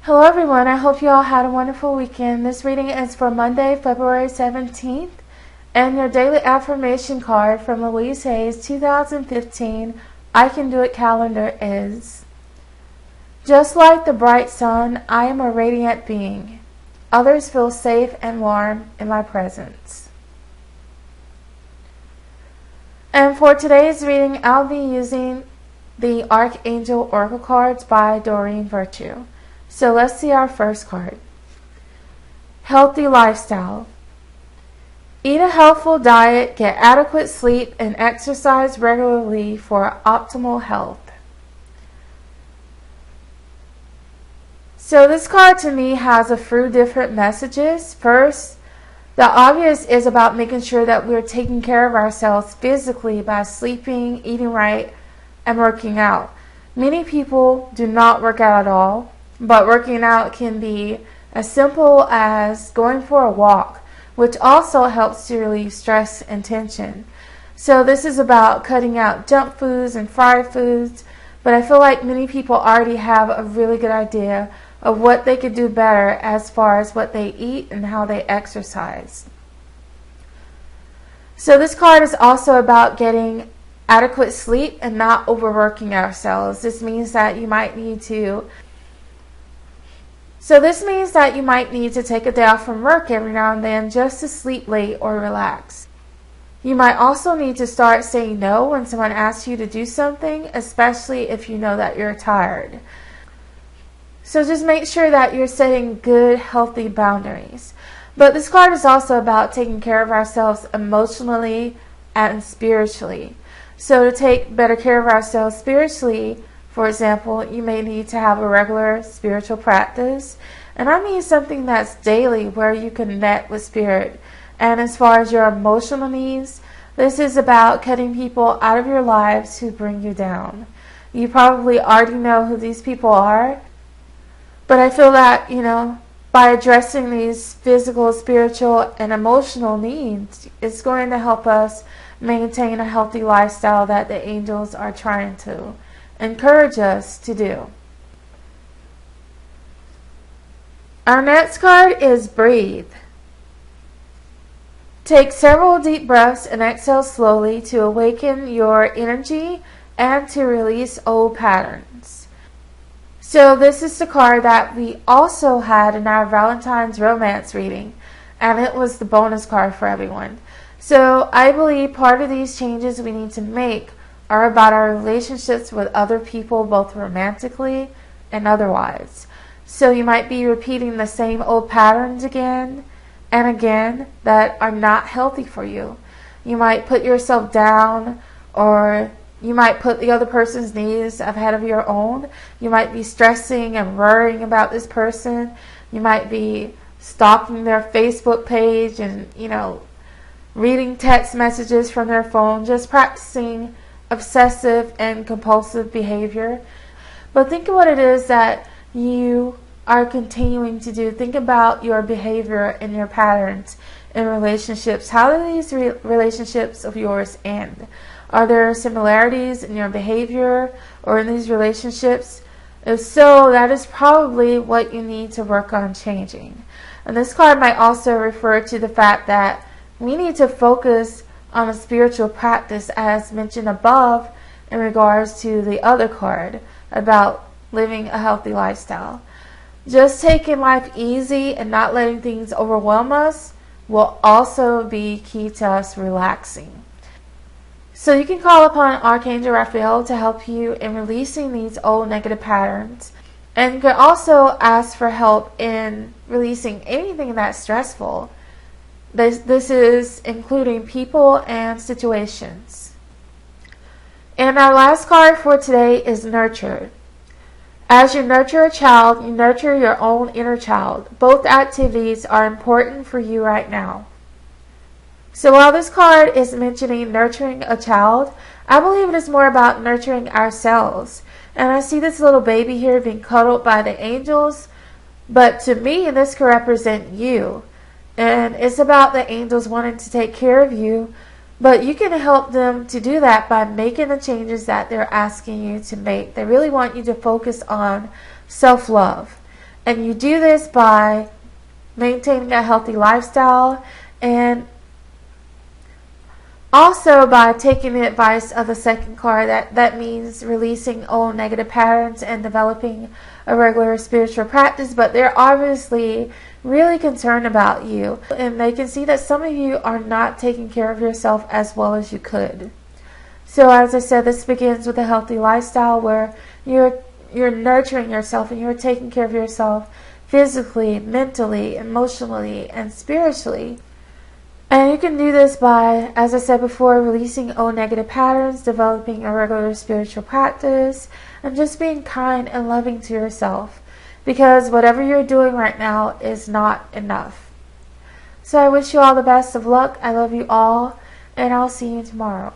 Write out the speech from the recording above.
Hello everyone, I hope you all had a wonderful weekend. This reading is for Monday, February 17th, and your daily affirmation card from Louise Hay's 2015 I Can Do It calendar is: just like the bright sun, I am a radiant being. Others feel safe and warm in my presence. And for today's reading, I'll be using the Archangel Oracle cards by Doreen Virtue. So let's see our first card. Healthy lifestyle. Eat a healthful diet, get adequate sleep, and exercise regularly for optimal health. So this card to me has a few different messages. First, the obvious is about making sure that we're taking care of ourselves physically by sleeping, eating right, and working out. Many people do not work out at all, but working out can be as simple as going for a walk, which also helps to relieve stress and tension. So this is about cutting out junk foods and fried foods, but I feel like many people already have a really good idea of what they could do better as far as what they eat and how they exercise. So this card is also about getting adequate sleep and not overworking ourselves. This means that you might need to take a day off from work every now and then just to sleep late or relax. You might also need to start saying no when someone asks you to do something, especially if you know that you're tired. So just make sure that you're setting good, healthy boundaries. But this card is also about taking care of ourselves emotionally and spiritually. So to take better care of ourselves spiritually, for example, you may need to have a regular spiritual practice. And I mean something that's daily where you connect with spirit. And as far as your emotional needs, this is about cutting people out of your lives who bring you down. You probably already know who these people are. But I feel that, by addressing these physical, spiritual, and emotional needs, it's going to help us maintain a healthy lifestyle that the angels are trying to encourage us to do. Our next card is Breathe. Take several deep breaths and exhale slowly to awaken your energy and to release old patterns. So this is the card that we also had in our Valentine's romance reading, and it was the bonus card for everyone. So I believe part of these changes we need to make are about our relationships with other people, both romantically and otherwise. So you might be repeating the same old patterns again and again that are not healthy for you. You might put yourself down, or you might put the other person's needs ahead of your own. You might be stressing and worrying about this person. You might be stalking their Facebook page and, reading text messages from their phone, just practicing obsessive and compulsive behavior. But think of what it is that you are continuing to do. Think about your behavior and your patterns in relationships. How do these relationships of yours end? Are there similarities in your behavior or in these relationships? If so, that is probably what you need to work on changing. And this card might also refer to the fact that we need to focus on a spiritual practice as mentioned above in regards to the other card about living a healthy lifestyle. Just taking life easy and not letting things overwhelm us will also be key to us relaxing. So you can call upon Archangel Raphael to help you in releasing these old negative patterns. And you can also ask for help in releasing anything that's stressful. This is including people and situations. And our last card for today is Nurture. As you nurture a child, you nurture your own inner child. Both activities are important for you right now. So while this card is mentioning nurturing a child, I believe it is more about nurturing ourselves. And I see this little baby here being cuddled by the angels, but to me this could represent you. And it's about the angels wanting to take care of you, but you can help them to do that by making the changes that they're asking you to make. They really want you to focus on self-love And you do this by maintaining a healthy lifestyle, and also by taking the advice of the second card. That means releasing old negative patterns and developing a regular spiritual practice. But they're obviously really concerned about you, and they can see that some of you are not taking care of yourself as well as you could. So as I said, this begins with a healthy lifestyle where you're nurturing yourself and you're taking care of yourself physically, mentally, emotionally, and spiritually. And you can do this by, as I said before, releasing old negative patterns, developing a regular spiritual practice, and just being kind and loving to yourself. Because whatever you're doing right now is not enough. So I wish you all the best of luck. I love you all, and I'll see you tomorrow.